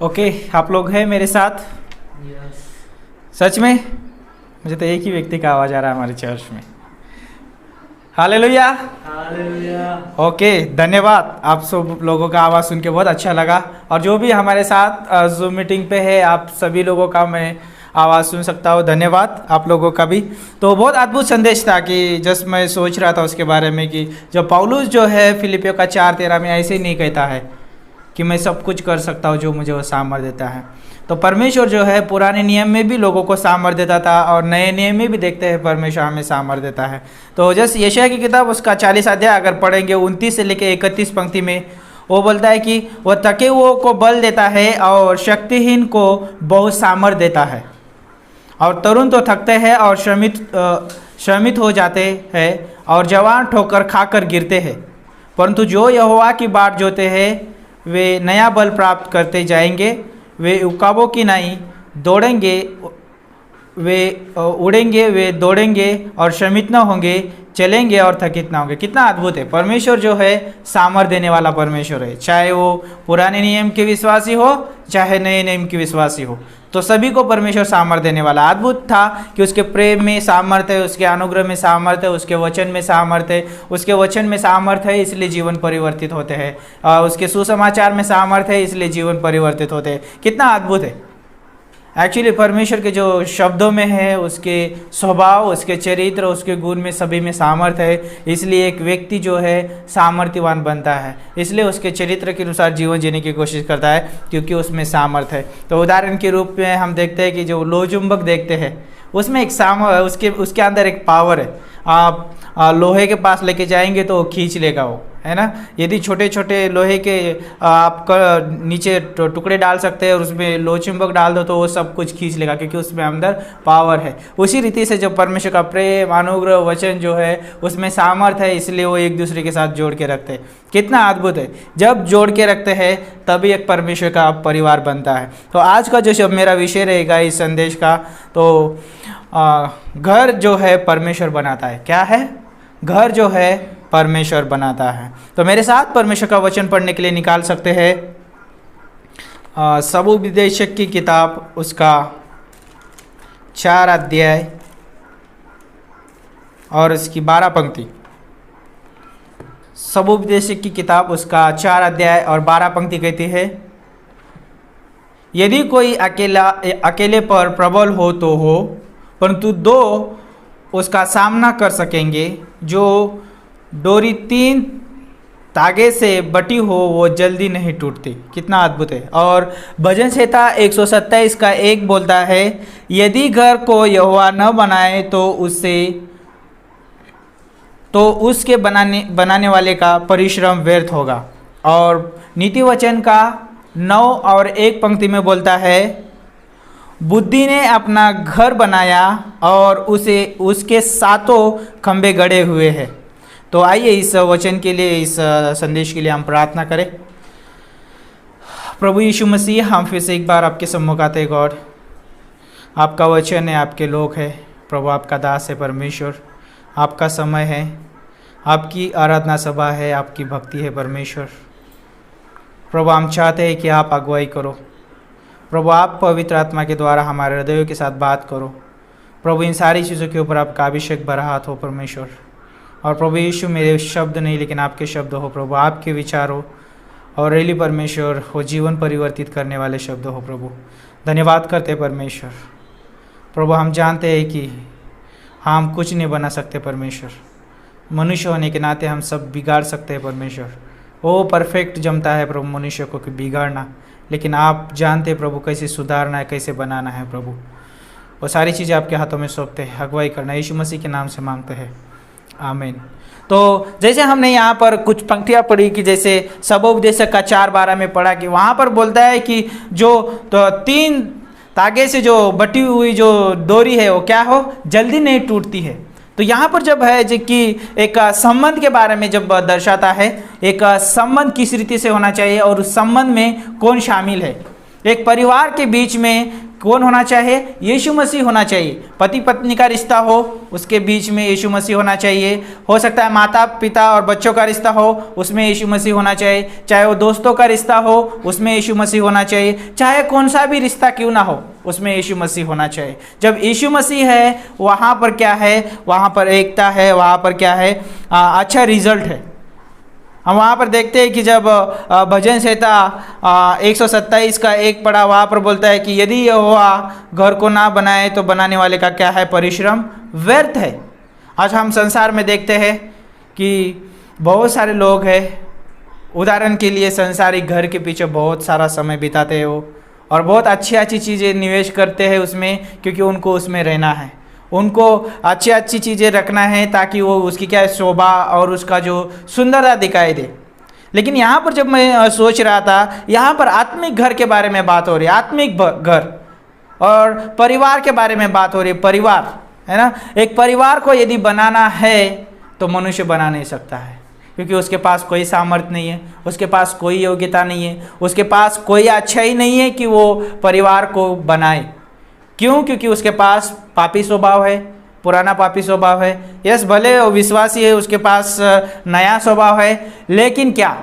Okay, आप लोग हैं मेरे साथ? सच में मुझे तो एक ही व्यक्ति का आवाज़ आ रहा है हमारे चर्च में। हालेलुया। ओके, धन्यवाद। आप सब लोगों का आवाज़ सुन के बहुत अच्छा लगा। और जो भी हमारे साथ जूम मीटिंग पे है, आप सभी लोगों का मैं आवाज़ सुन सकता हूँ। धन्यवाद आप लोगों का भी। तो बहुत अद्भुत संदेश था कि जस्ट मैं सोच रहा था उसके बारे में कि जब पौलुस जो है फिलिपियों का 4:13 में ऐसे नहीं कहता है कि मैं सब कुछ कर सकता हूँ जो मुझे वो सामर्थ्य देता है। तो परमेश्वर जो है पुराने नियम में भी लोगों को सामर्थ्य देता था और नए नियम में भी देखते हैं परमेश्वर हमें सामर्थ्य देता है। तो जैसे यशायाह की किताब उसका 40 अध्याय अगर पढ़ेंगे 29 से लेकर 31 पंक्ति में वो बोलता है कि वह थके हुओं को बल देता है और शक्तिहीन को बहुत सामर्थ्य देता है। और तरुण तो थकते हैं और श्रमित हो जाते हैं और जवान ठोकर खाकर गिरते हैं, परंतु जो यहोवा की बाट जोते हैं वे नया बल प्राप्त करते जाएंगे। वे उकाबों की नहीं दौड़ेंगे, वे उड़ेंगे, वे दौड़ेंगे और श्रमित न होंगे, चलेंगे और थकित ना होंगे। कितना अद्भुत है! परमेश्वर जो है सामर्थ्य देने वाला परमेश्वर है, चाहे वो पुराने नियम के विश्वासी हो चाहे नए नियम के विश्वासी हो, तो सभी को परमेश्वर सामर्थ्य देने वाला। अद्भुत था कि उसके प्रेम में सामर्थ्य है, उसके अनुग्रह में सामर्थ्य है, उसके वचन में सामर्थ्य है। उसके वचन में सामर्थ्य है इसलिए जीवन परिवर्तित होते हैं, उसके सुसमाचार में सामर्थ्य है इसलिए जीवन परिवर्तित होते हैं। कितना अद्भुत है! एक्चुअली परमेश्वर के जो शब्दों में है, उसके स्वभाव, उसके चरित्र, उसके गुण में सभी में सामर्थ्य है, इसलिए एक व्यक्ति जो है सामर्थ्यवान बनता है। इसलिए उसके चरित्र के अनुसार जीवन जीने की कोशिश करता है क्योंकि उसमें सामर्थ्य है। तो उदाहरण के रूप में हम देखते हैं कि जो लोहचुंबक देखते हैं उसमें एक उसके अंदर एक पावर है। आप लोहे के पास लेके जाएंगे तो वो खींच लेगा, वो है ना। यदि छोटे छोटे लोहे के आप नीचे टुकड़े डाल सकते हैं और उसमें लोहचुंबक डाल दो तो वो सब कुछ खींच लेगा क्योंकि उसमें अंदर पावर है। उसी रीति से जो परमेश्वर का प्रेम, अनुग्रह, वचन जो है उसमें सामर्थ्य है, इसलिए वो एक दूसरे के साथ जोड़ के रखते हैं। कितना अद्भुत है! जब जोड़ के रखते हैं तभी एक परमेश्वर का परिवार बनता है। तो आज का जो मेरा विषय रहेगा इस संदेश का, तो घर जो है परमेश्वर बनाता है। क्या है? घर जो है परमेश्वर बनाता है। तो मेरे साथ परमेश्वर का वचन पढ़ने के लिए निकाल सकते हैं सबोपदेशक की किताब उसका 4 अध्याय और इसकी 12 पंक्ति। सबोपदेशक की किताब उसका 4 अध्याय और 12 पंक्ति कहती है, यदि कोई अकेले पर प्रबल हो तो हो, परंतु 2 उसका सामना कर सकेंगे। जो डोरी 3 धागे से बटी हो वो जल्दी नहीं टूटती। कितना अद्भुत है! और भजन संहिता 127 का 1 बोलता है, यदि घर को यहोवा न बनाए तो उसके बनाने वाले का परिश्रम व्यर्थ होगा। और नीति वचन का 9 और 1 पंक्ति में बोलता है, बुद्धि ने अपना घर बनाया और उसके 7 खंभे गड़े हुए हैं। तो आइए इस वचन के लिए, इस संदेश के लिए हम प्रार्थना करें। प्रभु यीशु मसीह, हम फिर से एक बार आपके सम्मुख आते हैं। गॉड, आपका वचन है, आपके लोग हैं प्रभु, आपका दास है परमेश्वर, आपका समय है, आपकी आराधना सभा है, आपकी भक्ति है परमेश्वर। प्रभु, हम चाहते हैं कि आप अगुवाई करो प्रभु, आप पवित्र आत्मा के द्वारा हमारे हृदयों के साथ बात करो प्रभु। इन सारी चीज़ों के ऊपर आपका अभिषेक बरहात हो परमेश्वर। और प्रभु यीशु, मेरे शब्द नहीं लेकिन आपके शब्द हो प्रभु, आपके विचार हो और रेली परमेश्वर हो, जीवन परिवर्तित करने वाले शब्द हो प्रभु। धन्यवाद करते परमेश्वर। प्रभु, हम जानते हैं कि हम कुछ नहीं बना सकते परमेश्वर, मनुष्य होने के नाते हम सब बिगाड़ सकते हैं परमेश्वर। वो परफेक्ट जमता है प्रभु मनुष्य को कि बिगाड़ना, लेकिन आप जानते प्रभु कैसे सुधारना है, कैसे बनाना है प्रभु। वो सारी चीज़ें आपके हाथों में सौंपते हैं। अगुवाई करना यीशु मसीह के नाम से मांगते हैं, आमीन। तो जैसे हमने यहाँ पर कुछ पंक्तियाँ पढ़ी कि जैसे सबोपदेशक का 4:12 में पढ़ा कि वहाँ पर बोलता है कि जो 3 धागे से जो बटी हुई जो डोरी है वो क्या हो, जल्दी नहीं टूटती है। तो यहाँ पर जब है जो कि एक संबंध के बारे में जब दर्शाता है, एक संबंध किस रीति से होना चाहिए और उस संबंध में कौन शामिल है। एक परिवार के बीच में कौन होना चाहिए? यीशु मसीह होना चाहिए। पति पत्नी का रिश्ता हो, उसके बीच में यीशु मसीह होना चाहिए। हो सकता है माता पिता और बच्चों का रिश्ता हो, उसमें यीशु मसीह होना चाहिए। चाहे वो दोस्तों का रिश्ता हो, उसमें यीशु मसीह होना चाहिए। चाहे कौन सा भी रिश्ता क्यों ना हो, उसमें यीशु मसीह होना चाहिए। जब यीशु मसीह है, वहाँ पर क्या है? वहाँ पर एकता है, वहाँ पर क्या है? अच्छा रिजल्ट है। हम वहाँ पर देखते हैं कि जब भजन संहिता 127 का 1 पढ़ा, वहाँ पर बोलता है कि यदि यहोवा घर को ना बनाए तो बनाने वाले का क्या है? परिश्रम व्यर्थ है। आज हम संसार में देखते हैं कि बहुत सारे लोग हैं, उदाहरण के लिए संसारिक घर के पीछे बहुत सारा समय बिताते हैं वो, और बहुत अच्छी अच्छी चीज़ें निवेश करते हैं उसमें, क्योंकि उनको उसमें रहना है, उनको अच्छी अच्छी चीज़ें रखना है ताकि वो उसकी क्या है? शोभा और उसका जो सुंदरता दिखाई दे। लेकिन यहाँ पर जब मैं सोच रहा था, यहाँ पर आत्मिक घर के बारे में बात हो रही है, आत्मिक घर और परिवार के बारे में बात हो रही है। परिवार है ना, एक परिवार को यदि बनाना है तो मनुष्य बना नहीं सकता है, क्योंकि उसके पास कोई सामर्थ्य नहीं है, उसके पास कोई योग्यता नहीं है, उसके पास कोई अच्छा ही नहीं है कि वो परिवार को बनाए। क्यों? क्योंकि उसके पास पापी स्वभाव है, पुराना पापी स्वभाव है। यस, भले वो विश्वासी है, उसके पास नया स्वभाव है, लेकिन क्या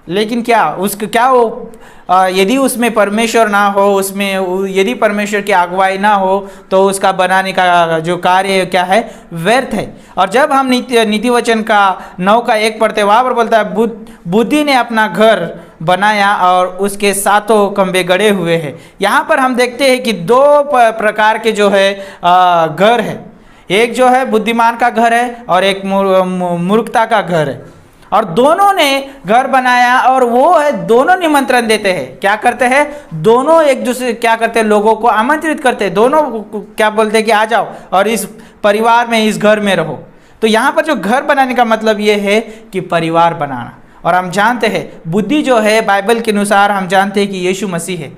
उसका क्या वो यदि उसमें परमेश्वर ना हो, उसमें यदि परमेश्वर की अगुवाई ना हो, तो उसका बनाने का जो कार्य क्या है? व्यर्थ है। और जब हम नीति वचन का 9 का 1 पढ़ते, वहाँ पर बोलता है बुद्धि ने अपना घर बनाया और उसके सातों खंभे गड़े हुए हैं। यहाँ पर हम देखते हैं कि 2 प्रकार के जो है घर है। एक जो है बुद्धिमान का घर है और एक मूर्खता का घर है, और दोनों ने घर बनाया, और वो है दोनों निमंत्रण देते हैं। क्या करते हैं? दोनों एक दूसरे क्या करते हैं? लोगों को आमंत्रित करते हैं। दोनों क्या बोलते हैं कि आ जाओ और इस परिवार में, इस घर में रहो। तो यहाँ पर जो घर बनाने का मतलब ये है कि परिवार बनाना। और हम जानते हैं बुद्धि जो है, बाइबल के अनुसार हम जानते हैं कि यीशु मसीह है।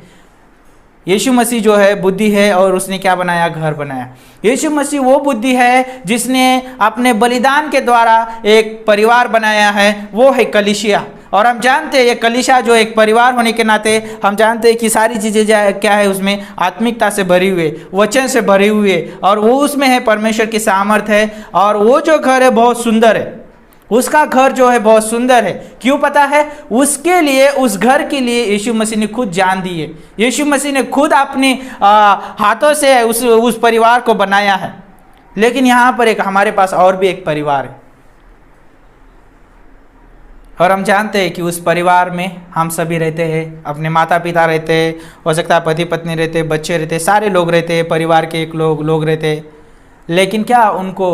यीशु मसीह जो है बुद्धि है, और उसने क्या बनाया? घर बनाया। यीशु मसीह वो बुद्धि है जिसने अपने बलिदान के द्वारा एक परिवार बनाया है, वो है कलीसिया। और हम जानते हैं ये कलीसिया जो एक परिवार होने के नाते हम जानते हैं कि सारी चीज़ें क्या है? उसमें आत्मिकता से भरी हुए, वचन से भरी हुए, और वो उसमें है परमेश्वर की सामर्थ है। और वो जो घर है बहुत सुंदर है, उसका घर जो है बहुत सुंदर है। क्यों पता है? उसके लिए, उस घर के लिए यीशु मसीह ने खुद जान दी है। यीशु मसीह ने खुद अपने हाथों से उस परिवार को बनाया है। लेकिन यहाँ पर हमारे पास और भी एक परिवार है, और हम जानते हैं कि उस परिवार में हम सभी रहते हैं। अपने माता पिता रहते हैं, हो सकता है पति पत्नी रहते, बच्चे रहते, सारे लोग रहते हैं, परिवार के एक लोग रहते हैं। लेकिन क्या उनको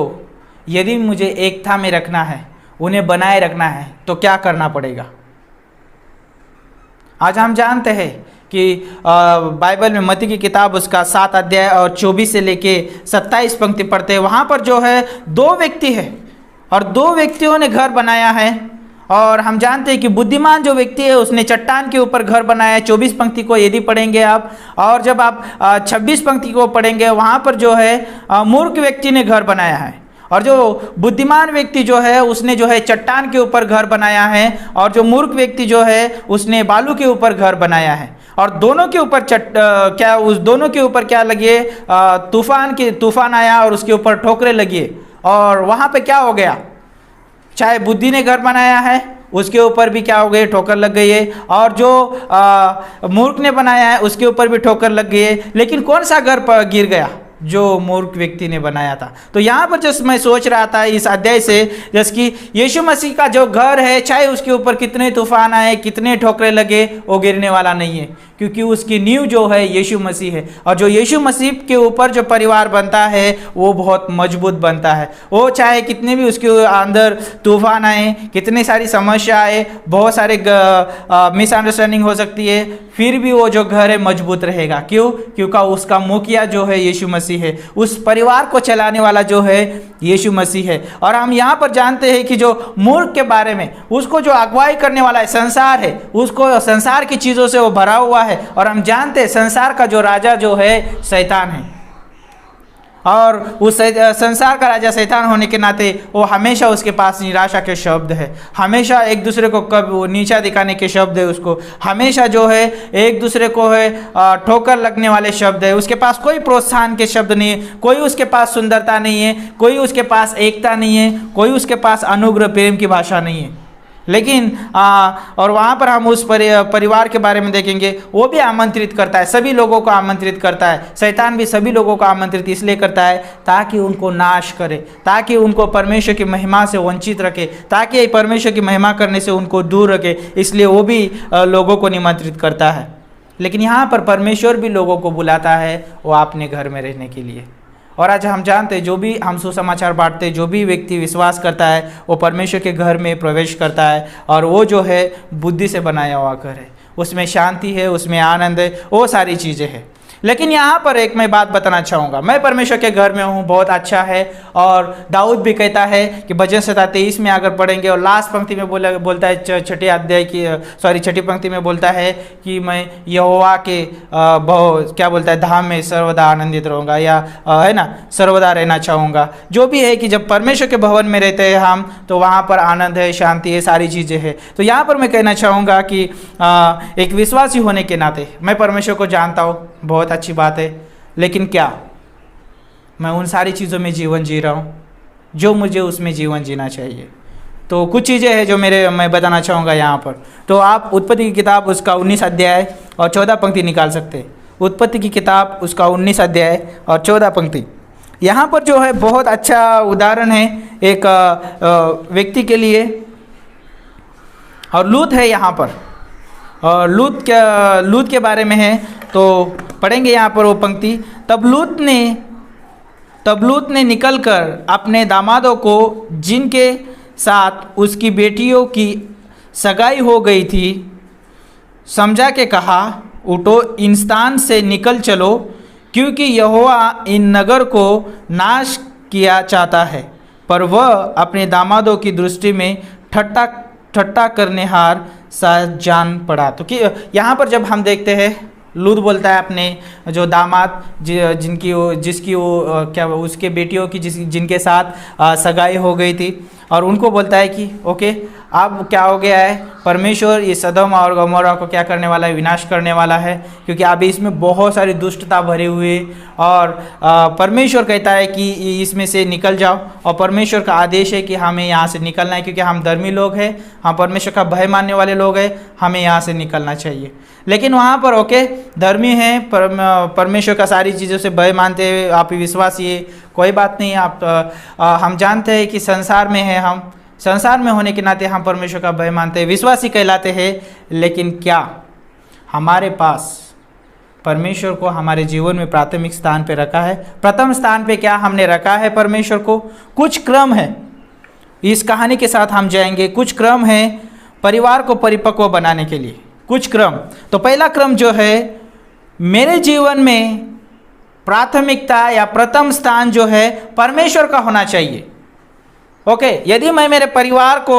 यदि मुझे एकता में रखना है, उन्हें बनाए रखना है, तो क्या करना पड़ेगा? आज हम जानते हैं कि बाइबल में मत्ती की किताब उसका 7 अध्याय और 24 से लेके 27 पंक्ति पढ़ते हैं। वहाँ पर जो है 2 व्यक्ति है, और 2 व्यक्तियों ने घर बनाया है। और हम जानते हैं कि बुद्धिमान जो व्यक्ति है उसने चट्टान के ऊपर घर बनाया है। 24 पंक्ति को यदि पढ़ेंगे आप, और जब आप 26 पंक्ति को पढ़ेंगे, वहाँ पर जो है मूर्ख व्यक्ति ने घर बनाया है। और जो बुद्धिमान व्यक्ति जो है उसने जो है चट्टान के ऊपर घर बनाया है, और जो मूर्ख व्यक्ति जो है उसने बालू के ऊपर घर बनाया है। और दोनों के ऊपर उस दोनों के ऊपर क्या लगी? तूफान आया और उसके ऊपर ठोकरें लगी, और वहाँ पे क्या हो गया? चाहे बुद्धि ने घर बनाया है, उसके ऊपर भी क्या हो गई? ठोकर लग गई है। और जो मूर्ख ने बनाया है, उसके ऊपर भी ठोकर लग गई है। लेकिन कौन सा घर पर गिर गया? जो मूर्ख व्यक्ति ने बनाया था। तो यहाँ पर जैसे मैं सोच रहा था इस अध्याय से, जैसे कि यीशु मसीह का जो घर है, चाहे उसके ऊपर कितने तूफान आए, कितने ठोकरे लगे, वो गिरने वाला नहीं है, क्योंकि उसकी नींव जो है यीशु मसीह है। और जो यीशु मसीह के ऊपर जो परिवार बनता है वो बहुत मजबूत बनता है। वो चाहे कितने भी उसके अंदर तूफान आए, कितनी सारी समस्या आए, बहुत सारे मिसअंडरस्टैंडिंग हो सकती है, फिर भी वो जो घर है मजबूत रहेगा। क्यों? क्योंकि उसका मुखिया जो है यीशु मसीह है, उस परिवार को चलाने वाला जो है यीशु मसीह है। और हम यहाँ पर जानते हैं कि जो मूर्ख के बारे में, उसको जो अगुवाई करने वाला है संसार है, उसको संसार की चीज़ों से वो भरा हुआ है। और हम जानते हैं संसार का जो राजा जो है शैतान है। और उस संसार का राजा शैतान होने के नाते वो हमेशा उसके पास निराशा के शब्द है, हमेशा एक दूसरे को कब नीचा दिखाने के शब्द है, उसको हमेशा जो है एक दूसरे को है ठोकर लगने वाले शब्द है। उसके पास कोई प्रोत्साहन के शब्द नहीं है, कोई उसके पास सुंदरता नहीं है, कोई उसके पास एकता नहीं है, कोई उसके पास अनुग्रह प्रेम की भाषा नहीं है। लेकिन और वहाँ पर हम उस परिवार के बारे में देखेंगे, वो भी आमंत्रित करता है, सभी लोगों को आमंत्रित करता है। शैतान भी सभी लोगों को आमंत्रित इसलिए करता है ताकि उनको नाश करे, ताकि उनको परमेश्वर की महिमा से वंचित रखे, ताकि परमेश्वर की महिमा करने से उनको दूर रखे, इसलिए वो भी लोगों को निमंत्रित करता है। लेकिन यहाँ पर परमेश्वर भी लोगों को बुलाता है वो अपने घर में रहने के लिए। और आज हम जानते हैं, जो भी हम सुसमाचार बांटते हैं, जो भी व्यक्ति विश्वास करता है वो परमेश्वर के घर में प्रवेश करता है, और वो जो है बुद्धि से बनाया हुआ घर है, उसमें शांति है, उसमें आनंद है, वो सारी चीज़ें हैं। लेकिन यहाँ पर एक मैं बात बताना चाहूँगा, मैं परमेश्वर के घर में हूँ, बहुत अच्छा है। और दाऊद भी कहता है कि भजन 23 में अगर पढ़ेंगे और लास्ट पंक्ति में बोलता है, छठी पंक्ति में बोलता है कि मैं यहोवा के क्या बोलता है, धाम में सर्वदा आनंदित रहूँगा, या है ना, सर्वदा रहना चाहूँगा। जो भी है कि जब परमेश्वर के भवन में रहते हैं हम, तो वहाँ पर आनंद है, शांति है, सारी चीज़ें हैं। तो यहाँ पर मैं कहना चाहूँगा कि एक विश्वासी होने के नाते मैं परमेश्वर को जानता हूँ, बहुत अच्छी बात है, लेकिन क्या मैं उन सारी चीज़ों में जीवन जी रहा हूँ जो मुझे उसमें जीवन जीना चाहिए? तो कुछ चीज़ें हैं जो मैं बताना चाहूँगा यहाँ पर। तो आप उत्पत्ति की किताब उसका 19 अध्याय और 14 पंक्ति निकाल सकते हैं। उत्पत्ति की किताब उसका 19 अध्याय और 14 पंक्ति। यहाँ पर जो है बहुत अच्छा उदाहरण है एक व्यक्ति के लिए, और लूत है यहाँ पर, और लूत के बारे में है। तो पढ़ेंगे यहाँ पर वो पंक्ति। तब लूत ने निकलकर अपने दामादों को, जिनके साथ उसकी बेटियों की सगाई हो गई थी, समझा के कहा, उठो, इन स्थान से निकल चलो, क्योंकि यहोवा इन नगर को नाश किया चाहता है। पर वह अपने दामादों की दृष्टि में ठट्टा करनेहार सा जान पड़ा। तो कि यहाँ पर जब हम देखते हैं, लूत बोलता है अपने जो दामाद जिसकी उसके बेटियों की जिनके साथ सगाई हो गई थी, और उनको बोलता है कि ओके, अब क्या हो गया है, परमेश्वर ये सदोम और गमोरा को क्या करने वाला है, विनाश करने वाला है, क्योंकि अभी इसमें बहुत सारी दुष्टता भरी हुई है। और परमेश्वर कहता है कि इसमें से निकल जाओ, और परमेश्वर का आदेश है कि हमें यहाँ से निकलना है, क्योंकि हम धर्मी लोग हैं, हम परमेश्वर का भय मानने वाले लोग हैं, हमें यहाँ से निकलना चाहिए। लेकिन वहाँ पर ओके, धर्मी हैं, परमेश्वर का सारी चीज़ों से भय मानते हैं, आप विश्वासी है, कोई बात नहीं। हम जानते हैं कि संसार में है, हम संसार में होने के नाते हम परमेश्वर का भय मानते हैं, विश्वासी कहलाते हैं। लेकिन क्या हमारे पास परमेश्वर को हमारे जीवन में प्राथमिक स्थान पे रखा है? प्रथम स्थान पे क्या हमने रखा है परमेश्वर को? कुछ क्रम है, इस कहानी के साथ हम जाएंगे। कुछ क्रम है परिवार को परिपक्व बनाने के लिए, कुछ क्रम। तो पहला क्रम जो है, मेरे जीवन में प्राथमिकता या प्रथम स्थान जो है परमेश्वर का होना चाहिए। ओके, यदि मैं मेरे परिवार को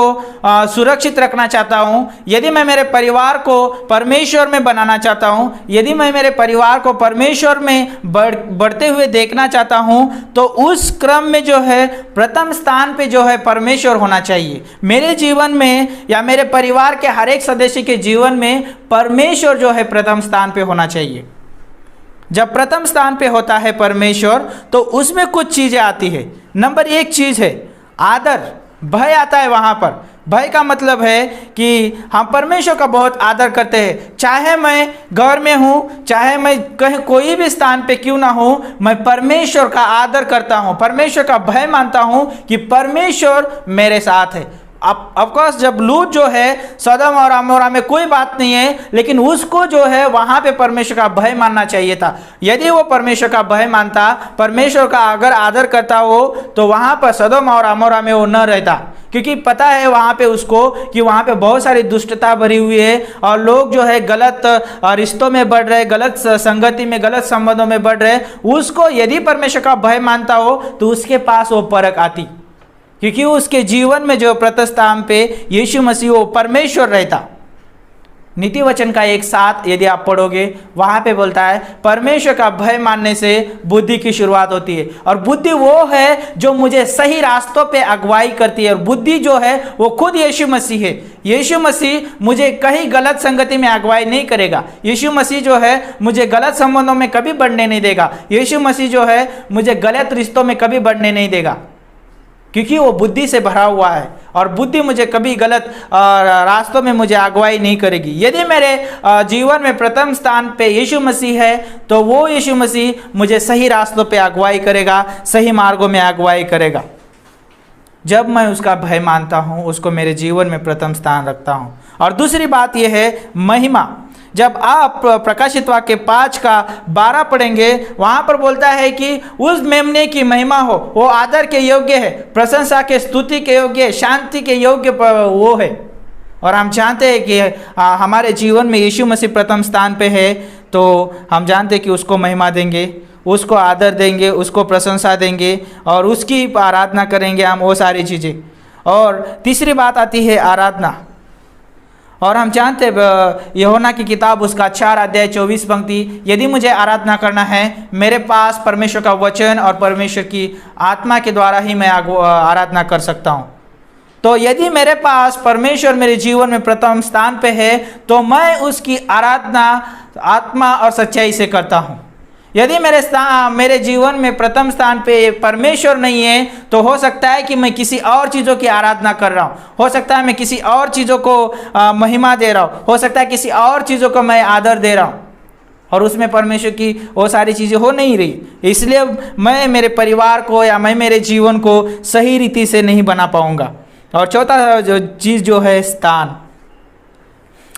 सुरक्षित रखना चाहता हूँ, यदि मैं मेरे परिवार को परमेश्वर में बनाना चाहता हूँ, यदि मैं मेरे परिवार को परमेश्वर में बढ़ते हुए देखना चाहता हूँ, तो उस क्रम में जो है प्रथम स्थान पे जो है परमेश्वर होना चाहिए। मेरे जीवन में या मेरे परिवार के हर एक सदस्य के जीवन में परमेश्वर जो है प्रथम स्थान पे होना चाहिए। जब प्रथम स्थान पे होता है परमेश्वर, तो उसमें कुछ चीज़ें आती है। नंबर 1 चीज़ है आदर, भय आता है वहाँ पर। भय का मतलब है कि हम परमेश्वर का बहुत आदर करते हैं। चाहे मैं घर में हूँ, चाहे मैं कहीं कोई भी स्थान पे क्यों ना हूँ, मैं परमेश्वर का आदर करता हूँ, परमेश्वर का भय मानता हूँ कि परमेश्वर मेरे साथ है। ऑफकोर्स जब लूत जो है सदम और अमोरा में कोई बात नहीं है, लेकिन उसको जो है वहाँ पे परमेश्वर का भय मानना चाहिए था। यदि वो परमेश्वर का भय मानता, परमेश्वर का अगर आदर करता हो, तो वहाँ पर सदम और अमोरा में वो न रहता, क्योंकि पता है वहाँ पे उसको कि वहाँ पे बहुत सारी दुष्टता भरी हुई है, और लोग जो है गलत रिश्तों में बढ़ रहे, गलत संगति में, गलत संबंधों में बढ़ रहे। उसको यदि परमेश्वर का भय मानता हो, तो उसके पास वो परख आती, क्योंकि उसके जीवन में जो प्रथम स्थान पे यीशु मसीह वो परमेश्वर रहता। नीति वचन का एक साथ यदि आप पढ़ोगे, वहाँ पे बोलता है परमेश्वर का भय मानने से बुद्धि की शुरुआत होती है, और बुद्धि वो है जो मुझे सही रास्तों पे अगुवाई करती है। और बुद्धि जो है वो खुद यीशु मसीह है। यीशु मसीह मुझे कहीं गलत संगति में अगुवाई नहीं करेगा। यीशु मसीह जो है मुझे गलत संबंधों में कभी बढ़ने नहीं देगा। यीशु मसीह जो है मुझे गलत रिश्तों में कभी बढ़ने नहीं देगा, क्योंकि वो बुद्धि से भरा हुआ है, और बुद्धि मुझे कभी गलत रास्तों में मुझे अगुवाई नहीं करेगी। यदि मेरे जीवन में प्रथम स्थान पे यीशु मसीह है, तो वो यीशु मसीह मुझे सही रास्तों पे अगुवाई करेगा, सही मार्गों में अगुवाई करेगा। जब मैं उसका भय मानता हूँ, उसको मेरे जीवन में प्रथम स्थान रखता हूँ। और दूसरी बात यह है महिमा। जब आप प्रकाशित वाक्य 5:12 पढ़ेंगे, वहाँ पर बोलता है कि उस मेमने की महिमा हो, वो आदर के योग्य है, प्रशंसा के, स्तुति के योग्य है, शांति के योग्य वो है। और हम जानते हैं कि हमारे जीवन में यीशु मसीह प्रथम स्थान पे है, तो हम जानते हैं कि उसको महिमा देंगे, उसको आदर देंगे, उसको प्रशंसा देंगे और उसकी आराधना करेंगे हम, वो सारी चीज़ें। और तीसरी बात आती है आराधना। और हम जानते हैं यूहन्ना की किताब उसका 4:24 यदि मुझे आराधना करना है, मेरे पास परमेश्वर का वचन और परमेश्वर की आत्मा के द्वारा ही मैं आराधना कर सकता हूँ। तो यदि मेरे पास परमेश्वर मेरे जीवन में प्रथम स्थान पे है, तो मैं उसकी आराधना आत्मा और सच्चाई से करता हूँ। यदि मेरे जीवन में प्रथम स्थान पे परमेश्वर नहीं है, तो हो सकता है कि मैं किसी और चीज़ों की आराधना कर रहा हूँ, हो सकता है मैं किसी और चीज़ों को महिमा दे रहा हूँ, हो सकता है किसी और चीज़ों को मैं आदर दे रहा हूँ, और उसमें परमेश्वर की वो सारी चीज़ें हो नहीं रही। इसलिए मैं मेरे परिवार को या मैं मेरे जीवन को सही रीति से नहीं बना पाऊँगा। और चौथा जो चीज़ जो है स्थान,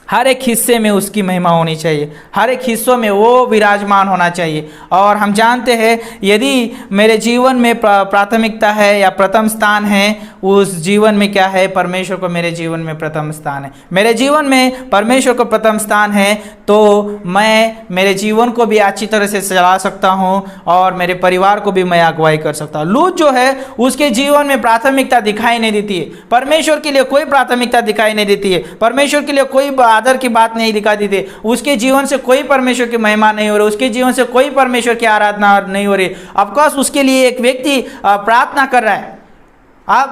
हर एक हिस्से में उसकी महिमा होनी चाहिए, हर एक हिस्सों में वो विराजमान होना चाहिए। और हम जानते हैं यदि मेरे जीवन में प्राथमिकता है या प्रथम स्थान है, उस जीवन में क्या है, परमेश्वर को मेरे जीवन में प्रथम स्थान है। मेरे जीवन में परमेश्वर को प्रथम स्थान है, तो मैं मेरे जीवन को भी अच्छी तरह से चला सकता हूँ और मेरे परिवार को भी मैं अगुवाई कर सकता हूँ। लूत जो है उसके जीवन में प्राथमिकता दिखाई नहीं देती है, परमेश्वर के लिए कोई प्राथमिकता दिखाई नहीं देती है, परमेश्वर के लिए कोई आदर की बात नहीं दिखा दी थी, उसके जीवन से कोई परमेश्वर की महिमा नहीं हो रही, उसके जीवन से कोई परमेश्वर की आराधना नहीं हो रही। ऑफकोर्स उसके लिए एक व्यक्ति प्रार्थना कर रहा है।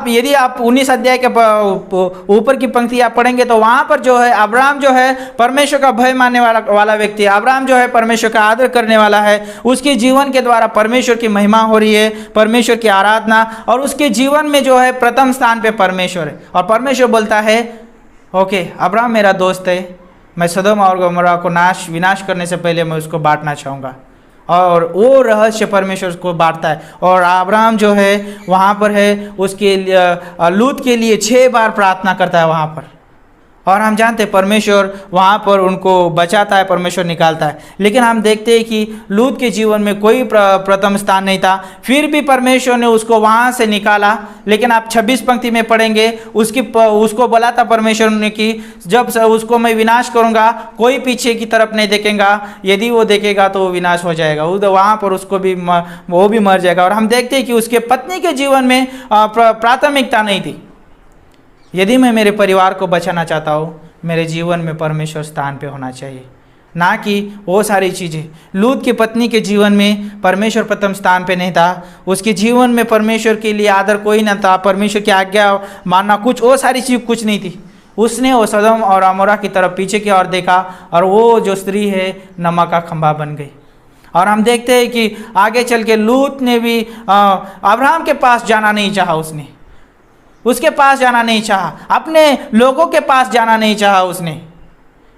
यदि आप 19 अध्याय के ऊपर की पंक्ति आप पढ़ेंगे, तो वहाँ पर जो है अब्राहम जो है परमेश्वर का भय मानने वाला व्यक्ति है। अब्राहम जो है परमेश्वर का आदर करने वाला है, उसके जीवन के द्वारा परमेश्वर की महिमा हो रही है, परमेश्वर की आराधना, और उसके जीवन में जो है प्रथम स्थान पे परमेश्वर है। और परमेश्वर बोलता है ओके, अब्राहम मेरा दोस्त है, मैं सदोम और गमोरा को विनाश करने से पहले मैं उसको बांटना चाहूँगा। और वो रहस्य परमेश्वर को बांटता है। और अब्राहम जो है वहाँ पर है, उसके लूत के लिए 6 बार प्रार्थना करता है वहाँ पर। और हम जानते हैं परमेश्वर वहाँ पर उनको बचाता है, परमेश्वर निकालता है। लेकिन हम देखते हैं कि लूत के जीवन में कोई प्रथम स्थान नहीं था, फिर भी परमेश्वर ने उसको वहाँ से निकाला। लेकिन आप 26 पंक्ति में पढ़ेंगे, उसको बोला था परमेश्वर ने कि जब उसको मैं विनाश करूँगा, कोई पीछे की तरफ नहीं देखेगा, यदि वो देखेगा तो वो विनाश हो जाएगा, वहाँ पर उसको भी वो भी मर जाएगा। और हम देखते हैं कि उसके पत्नी के जीवन में प्राथमिकता नहीं थी। यदि मैं मेरे परिवार को बचाना चाहता हूँ, मेरे जीवन में परमेश्वर स्थान पे होना चाहिए, ना कि वो सारी चीज़ें। लूत की पत्नी के जीवन में परमेश्वर प्रथम स्थान पे नहीं था, उसके जीवन में परमेश्वर के लिए आदर कोई ना था, परमेश्वर की आज्ञा मानना कुछ, वो सारी चीज़ कुछ नहीं थी। उसने वो सदोम और अमोरा की तरफ पीछे की ओर देखा, और वो जो स्त्री है नमक का खंभा बन गई। और हम देखते हैं कि आगे चल के लूत ने भी अब्राहम के पास जाना नहीं चाहा, उसके पास जाना नहीं चाहा, अपने लोगों के पास जाना नहीं चाहा उसने।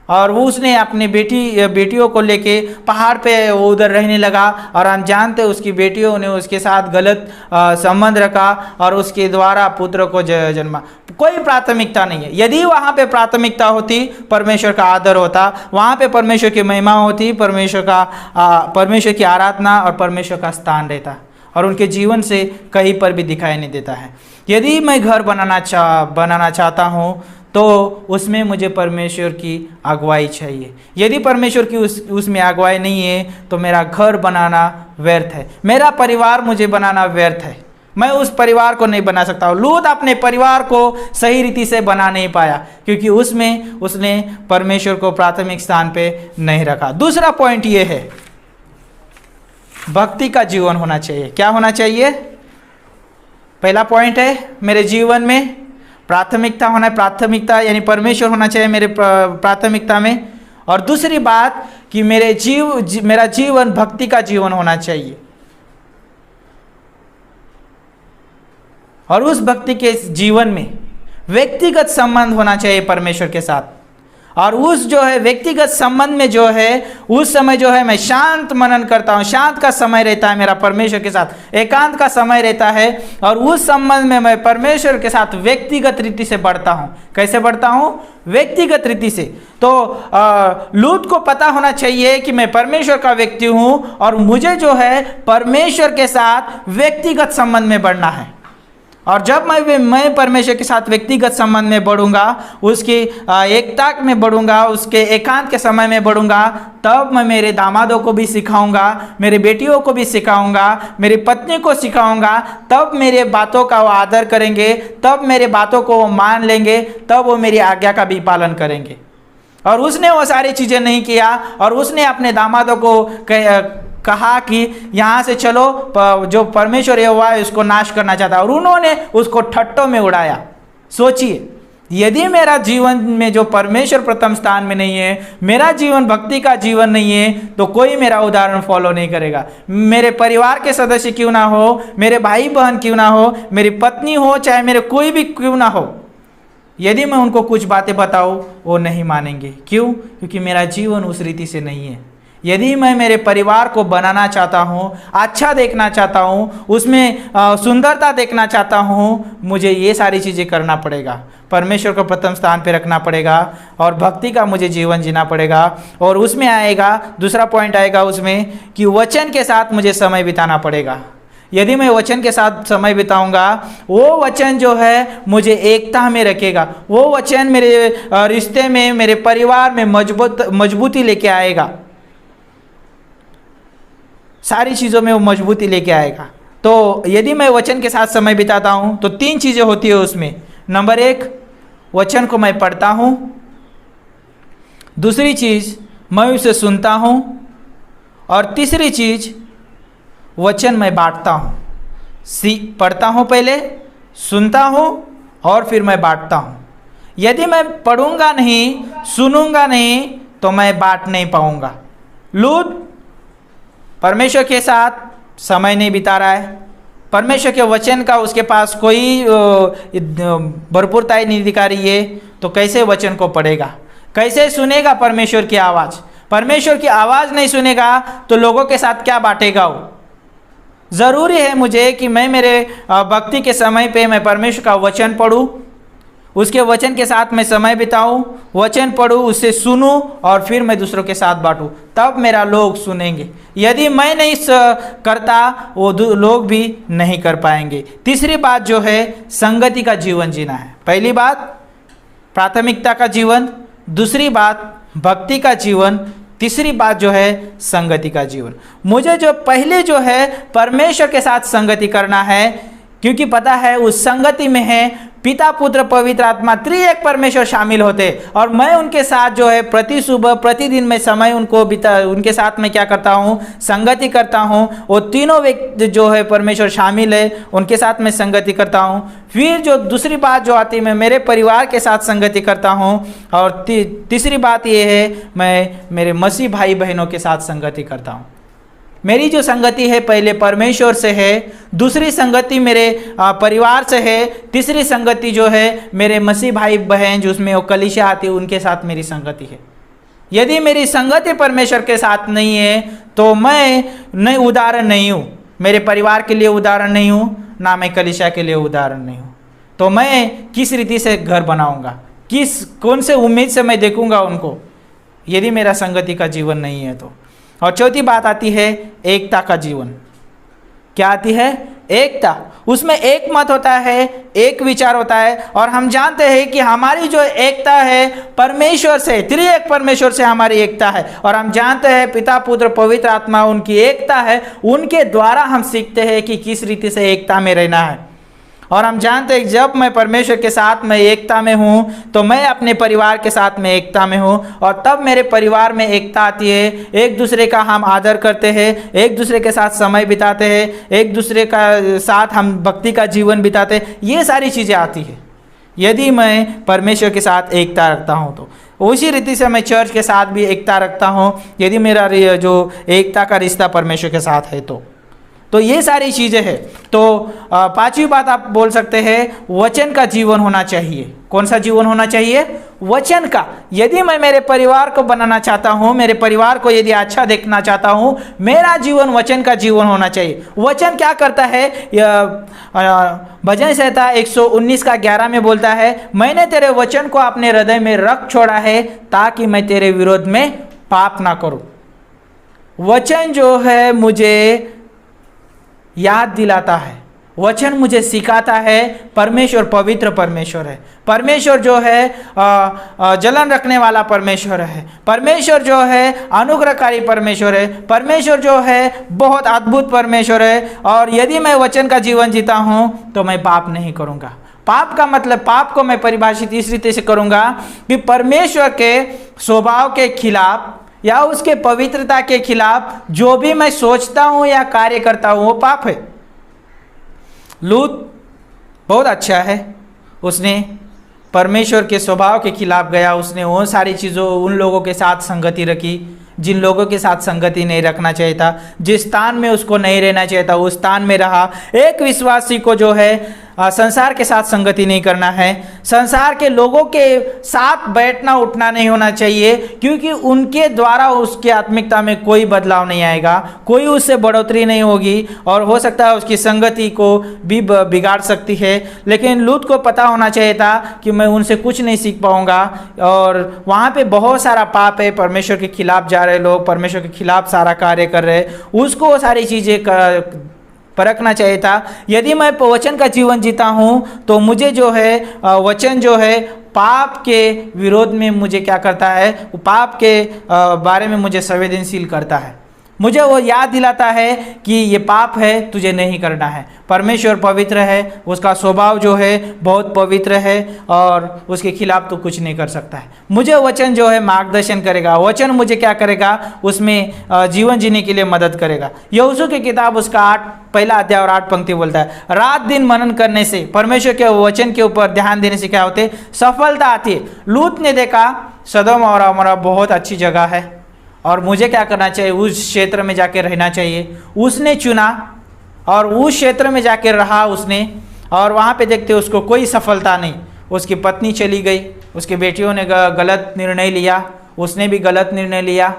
और वो उसने अपनी बेटियों को लेके पहाड़ पे वो उधर रहने लगा। और हम जानते उसकी बेटियों ने उसके साथ गलत संबंध रखा और उसके द्वारा पुत्र को जन्मा। कोई प्राथमिकता नहीं है। यदि वहाँ पे प्राथमिकता होती, परमेश्वर का आदर होता, वहाँ पे परमेश्वर की महिमा होती, परमेश्वर की आराधना और परमेश्वर का स्थान रहता, और उनके जीवन से कहीं पर भी दिखाई नहीं देता है। यदि मैं घर बनाना चाहता हूँ, तो उसमें मुझे परमेश्वर की अगुवाई चाहिए। यदि परमेश्वर की उसमें अगुवाई नहीं है, तो मेरा घर बनाना व्यर्थ है, मेरा परिवार मुझे बनाना व्यर्थ है। मैं उस परिवार को नहीं बना सकता हूँ। लूत अपने परिवार को सही रीति से बना नहीं पाया क्योंकि उसमें उसने परमेश्वर को प्राथमिक स्थान पे नहीं रखा। दूसरा पॉइंट ये है, भक्ति का जीवन होना चाहिए। क्या होना चाहिए? पहला पॉइंट है मेरे जीवन में प्राथमिकता होना है, प्राथमिकता यानी परमेश्वर होना चाहिए मेरे प्राथमिकता में। और दूसरी बात कि मेरा जीवन भक्ति का जीवन होना चाहिए, और उस भक्ति के जीवन में व्यक्तिगत संबंध होना चाहिए परमेश्वर के साथ। और उस जो है व्यक्तिगत संबंध में जो है उस समय जो है मैं शांत मनन करता हूँ, शांत का समय रहता है मेरा परमेश्वर के साथ, एकांत का समय रहता है, और उस संबंध में मैं परमेश्वर के साथ व्यक्तिगत रीति से बढ़ता हूँ। कैसे बढ़ता हूँ? व्यक्तिगत रीति से। तो लूत को पता होना चाहिए कि मैं परमेश्वर का व्यक्ति हूँ और मुझे जो है परमेश्वर के साथ व्यक्तिगत संबंध में बढ़ना है। और जब मैं परमेश्वर के साथ व्यक्तिगत संबंध में बढ़ूंगा, उसकी एकता में बढ़ूंगा, उसके एकांत के समय में बढ़ूंगा, तब मैं मेरे दामादों को भी सिखाऊंगा, मेरे बेटियों को भी सिखाऊंगा, मेरी पत्नी को सिखाऊंगा, तब मेरे बातों का वो आदर करेंगे, तब मेरे बातों को वो मान लेंगे, तब वो मेरी आज्ञा का भी पालन करेंगे। और उसने वो सारी चीज़ें नहीं किया और उसने अपने दामादों को कहा कि यहाँ से चलो, जो परमेश्वर यहोवा है उसको नाश करना चाहता है, और उन्होंने उसको ठट्टों में उड़ाया। सोचिए, यदि मेरा जीवन में जो परमेश्वर प्रथम स्थान में नहीं है, मेरा जीवन भक्ति का जीवन नहीं है, तो कोई मेरा उदाहरण फॉलो नहीं करेगा। मेरे परिवार के सदस्य क्यों ना हो, मेरे भाई बहन क्यों ना हो, मेरी पत्नी हो, चाहे मेरे कोई भी क्यों ना हो, यदि मैं उनको कुछ बातें बताऊँ वो नहीं मानेंगे। क्यों? क्योंकि मेरा जीवन उस रीति से नहीं है। यदि मैं मेरे परिवार को बनाना चाहता हूँ, अच्छा देखना चाहता हूँ, उसमें सुंदरता देखना चाहता हूँ, मुझे ये सारी चीज़ें करना पड़ेगा। परमेश्वर को प्रथम स्थान पे रखना पड़ेगा और भक्ति का मुझे जीवन जीना पड़ेगा। और उसमें आएगा, दूसरा पॉइंट आएगा उसमें कि वचन के साथ मुझे समय बिताना पड़ेगा। यदि मैं वचन के साथ समय बिताऊंगा, वो वचन जो है मुझे एकता में रखेगा, वो वचन मेरे रिश्ते में, मेरे परिवार में मजबूती लेके आएगा, सारी चीज़ों में वो मजबूती लेके आएगा। तो यदि मैं वचन के साथ समय बिताता हूँ तो 3 चीज़ें होती है उसमें। नंबर 1, वचन को मैं पढ़ता हूँ। दूसरी चीज़, मैं उसे सुनता हूँ। और तीसरी चीज़, वचन मैं बांटता हूँ। पढ़ता हूँ पहले, सुनता हूँ और फिर मैं बांटता हूँ। यदि मैं पढ़ूंगा नहीं, सुनूंगा नहीं, तो मैं बांट नहीं पाऊंगा। लूत परमेश्वर के साथ समय नहीं बिता रहा है, परमेश्वर के वचन का उसके पास कोई भरपूरता ही नहीं दिखा रही है, तो कैसे वचन को पढ़ेगा, कैसे सुनेगा परमेश्वर की आवाज़? परमेश्वर की आवाज़ नहीं सुनेगा तो लोगों के साथ क्या बांटेगा वो? ज़रूरी है मुझे कि मैं मेरे भक्ति के समय पे मैं परमेश्वर का वचन पढ़ूँ, उसके वचन के साथ मैं समय बिताऊं, वचन पढ़ूं, उससे सुनूं और फिर मैं दूसरों के साथ बांटूं, तब मेरा लोग सुनेंगे। यदि मैं नहीं करता, वो लोग भी नहीं कर पाएंगे। तीसरी बात जो है, संगति का जीवन जीना है। पहली बात प्राथमिकता का जीवन, दूसरी बात भक्ति का जीवन, तीसरी बात जो है संगति का जीवन। मुझे जो पहले जो है परमेश्वर के साथ संगति करना है, क्योंकि पता है उस संगति में है पिता, पुत्र, पवित्र आत्मा, त्रिएक परमेश्वर शामिल होते, और मैं उनके साथ जो है प्रति सुबह प्रतिदिन मैं समय उनके साथ मैं क्या करता हूँ, संगति करता हूँ। वो तीनों व्यक्ति जो है परमेश्वर शामिल है, उनके साथ मैं संगति करता हूँ। फिर जो दूसरी बात जो आती है, मैं मेरे परिवार के साथ संगति करता हूँ। और तीसरी बात ये है, मैं मेरे मसीह भाई बहनों के साथ संगति करता हूँ। मेरी जो संगति है पहले परमेश्वर से है, दूसरी संगति मेरे परिवार से है, तीसरी संगति जो है मेरे मसीह भाई बहन जिसमें वो कलीसिया आती है उनके साथ मेरी संगति है। यदि मेरी संगति परमेश्वर के साथ नहीं है तो मैं उदाहरण नहीं हूँ, मेरे परिवार के लिए उदाहरण नहीं हूँ, ना मैं कलीसिया के लिए उदाहरण नहीं हूँ। तो मैं किस रीति से घर बनाऊँगा, कौन से उम्मीद से मैं देखूँगा उनको, यदि मेरा संगति का जीवन नहीं है तो। और चौथी बात आती है एकता का जीवन। क्या आती है? एकता। उसमें एक मत होता है, एक विचार होता है। और हम जानते हैं कि हमारी जो एकता है परमेश्वर से, त्रिएक परमेश्वर से हमारी एकता है। और हम जानते हैं पिता, पुत्र, पवित्र आत्मा उनकी एकता है। उनके द्वारा हम सीखते हैं कि किस रीति से एकता में रहना है। और हम जानते हैं जब मैं परमेश्वर के साथ में एकता में हूँ तो मैं अपने परिवार के साथ में एकता में हूँ, और तब मेरे परिवार में एकता आती है। एक दूसरे का हम आदर करते हैं, एक दूसरे के साथ समय बिताते हैं, एक दूसरे का साथ हम भक्ति का जीवन बिताते हैं। ये सारी चीज़ें आती है यदि मैं परमेश्वर के साथ एकता रखता हूँ तो। उसी रीति से मैं चर्च के साथ भी एकता रखता हूँ यदि मेरा जो एकता का रिश्ता परमेश्वर के साथ है तो ये सारी चीज़ें हैं। तो पांचवी बात आप बोल सकते हैं वचन का जीवन होना चाहिए। कौन सा जीवन होना चाहिए? वचन का। यदि मैं मेरे परिवार को बनाना चाहता हूँ, मेरे परिवार को यदि अच्छा देखना चाहता हूँ, मेरा जीवन वचन का जीवन होना चाहिए। वचन क्या करता है? भजन संहिता 119 का 11 में बोलता है, मैंने तेरे वचन को अपने हृदय में रख छोड़ा है ताकि मैं तेरे विरोध में पाप ना करूँ। वचन जो है मुझे याद दिलाता है, वचन मुझे सिखाता है परमेश्वर पवित्र परमेश्वर है। परमेश्वर जो है जलन रखने वाला परमेश्वर है। परमेश्वर जो है अनुग्रहकारी परमेश्वर है। परमेश्वर जो है बहुत अद्भुत परमेश्वर है। और यदि मैं वचन का जीवन जीता हूँ तो मैं पाप नहीं करूँगा। पाप का मतलब, पाप को मैं परिभाषित इस रीति से करूँगा कि परमेश्वर के स्वभाव के खिलाफ या उसके पवित्रता के खिलाफ जो भी मैं सोचता हूं या कार्य करता हूं वो पाप है। लूत बहुत अच्छा है, उसने परमेश्वर के स्वभाव के खिलाफ गया। उसने वो सारी चीज़ों, उन लोगों के साथ संगति रखी जिन लोगों के साथ संगति नहीं रखना चाहिए था। जिस स्थान में उसको नहीं रहना चाहिए था उस स्थान में रहा। एक विश्वासी को जो है संसार के साथ संगति नहीं करना है, संसार के लोगों के साथ बैठना उठना नहीं होना चाहिए, क्योंकि उनके द्वारा उसकी आत्मिकता में कोई बदलाव नहीं आएगा, कोई उससे बढ़ोतरी नहीं होगी, और हो सकता है उसकी संगति को भी बिगाड़ सकती है। लेकिन लूत को पता होना चाहिए था कि मैं उनसे कुछ नहीं सीख पाऊंगा, और वहाँ पे बहुत सारा पाप है, परमेश्वर के खिलाफ जा रहे लोग, परमेश्वर के खिलाफ सारा कार्य कर रहे, उसको वो सारी चीज़ें परखना चाहिए था। यदि मैं वचन का जीवन जीता हूँ तो मुझे जो है वचन जो है पाप के विरोध में मुझे क्या करता है, पाप के बारे में मुझे संवेदनशील करता है। मुझे वो याद दिलाता है कि ये पाप है, तुझे नहीं करना है। परमेश्वर पवित्र है, उसका स्वभाव जो है बहुत पवित्र है, और उसके खिलाफ तो कुछ नहीं कर सकता है। मुझे वचन जो है मार्गदर्शन करेगा, वचन मुझे क्या करेगा, उसमें जीवन जीने के लिए मदद करेगा। यहोशू की किताब उसका 1 अध्याय और 8 पंक्ति बोलता है, रात दिन मनन करने से, परमेश्वर के वचन के ऊपर ध्यान देने से क्या होते है, सफलता आती है। लूत ने देखा सदोम और अमोरा बहुत अच्छी जगह है और मुझे क्या करना चाहिए, उस क्षेत्र में जाके रहना चाहिए। उसने चुना और उस क्षेत्र में जाके रहा उसने, और वहाँ पे देखते उसको कोई सफलता नहीं। उसकी पत्नी चली गई, उसकी बेटियों ने गलत निर्णय लिया, उसने भी गलत निर्णय लिया,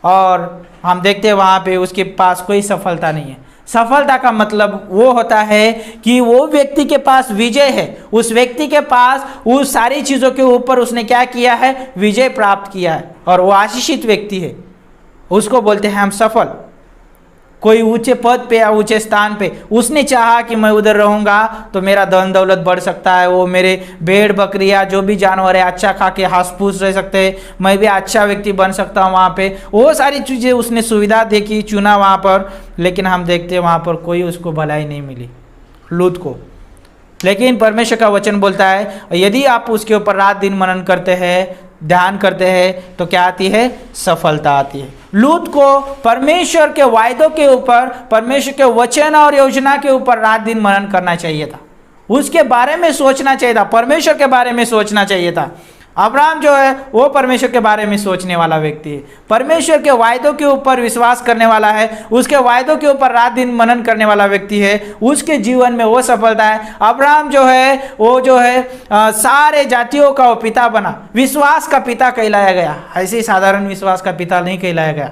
और हम देखते हैं वहाँ पे उसके पास कोई सफलता नहीं है। सफलता का मतलब वो होता है कि वो व्यक्ति के पास विजय है, उस व्यक्ति के पास उस सारी चीज़ों के ऊपर उसने क्या किया है, विजय प्राप्त किया है, और वो आशीषित व्यक्ति है, उसको बोलते हैं हम सफल। कोई ऊंचे पद पे या ऊंचे स्थान पे उसने चाहा कि मैं उधर रहूँगा तो मेरा धन दौलत बढ़ सकता है, वो मेरे भेड़ बकरियाँ जो भी जानवर है अच्छा खा के हंस फूस रह सकते हैं, मैं भी अच्छा व्यक्ति बन सकता हूँ वहाँ पे। वो सारी चीज़ें उसने सुविधा देखी, चुना वहाँ पर, लेकिन हम देखते हैं वहाँ पर कोई उसको भलाई नहीं मिली लूत को। लेकिन परमेश्वर का वचन बोलता है यदि आप उसके ऊपर रात दिन मनन करते हैं, ध्यान करते हैं, तो क्या आती है, सफलता आती है। लूत को परमेश्वर के वायदों के ऊपर, परमेश्वर के वचन और योजना के ऊपर रात दिन मनन करना चाहिए था, उसके बारे में सोचना चाहिए था, परमेश्वर के बारे में सोचना चाहिए था। अब्राहम जो है वो परमेश्वर के बारे में सोचने वाला व्यक्ति है, परमेश्वर के वायदों के ऊपर विश्वास करने वाला है, उसके वायदों के ऊपर रात दिन मनन करने वाला व्यक्ति है, उसके जीवन में वो सफलता है। अब्राहम जो है वो जो है सारे जातियों का वो पिता बना, विश्वास का पिता कहलाया गया। ऐसे ही साधारण विश्वास का पिता नहीं कहलाया गया,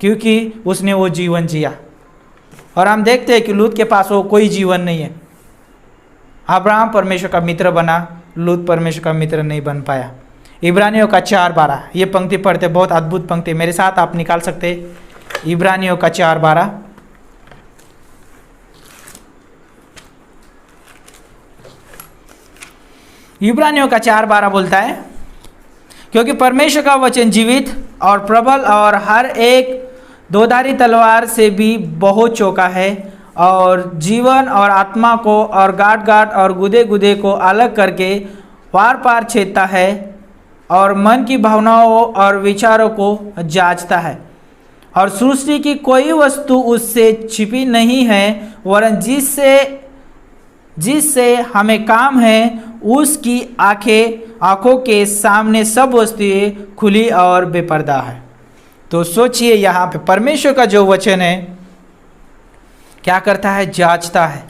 क्योंकि उसने वो जीवन जिया। और हम देखते हैं कि लूत के पास वो कोई जीवन नहीं है। अब्राहम परमेश्वर का मित्र बना, लूत परमेश्वर का मित्र नहीं बन पाया। इब्रानियों का 4:12 ये पंक्ति पढ़ते, बहुत अद्भुत पंक्ति, मेरे साथ आप निकाल सकते। इब्रानियों का 4:12 इब्रानियों का 4:12 बोलता है, क्योंकि परमेश्वर का वचन जीवित और प्रबल और हर एक दोधारी तलवार से भी बहुत चौका है और जीवन और आत्मा को और गांठ गांठ और गुदे गुदे को अलग करके पार पार छेदता है और मन की भावनाओं और विचारों को जांचता है। और सृष्टि की कोई वस्तु उससे छिपी नहीं है, वरन जिससे हमें काम है उसकी आंखों के सामने सब वस्तुएं खुली और बेपर्दा है। तो सोचिए, यहाँ पे परमेश्वर का जो वचन है क्या करता है? जांचता है।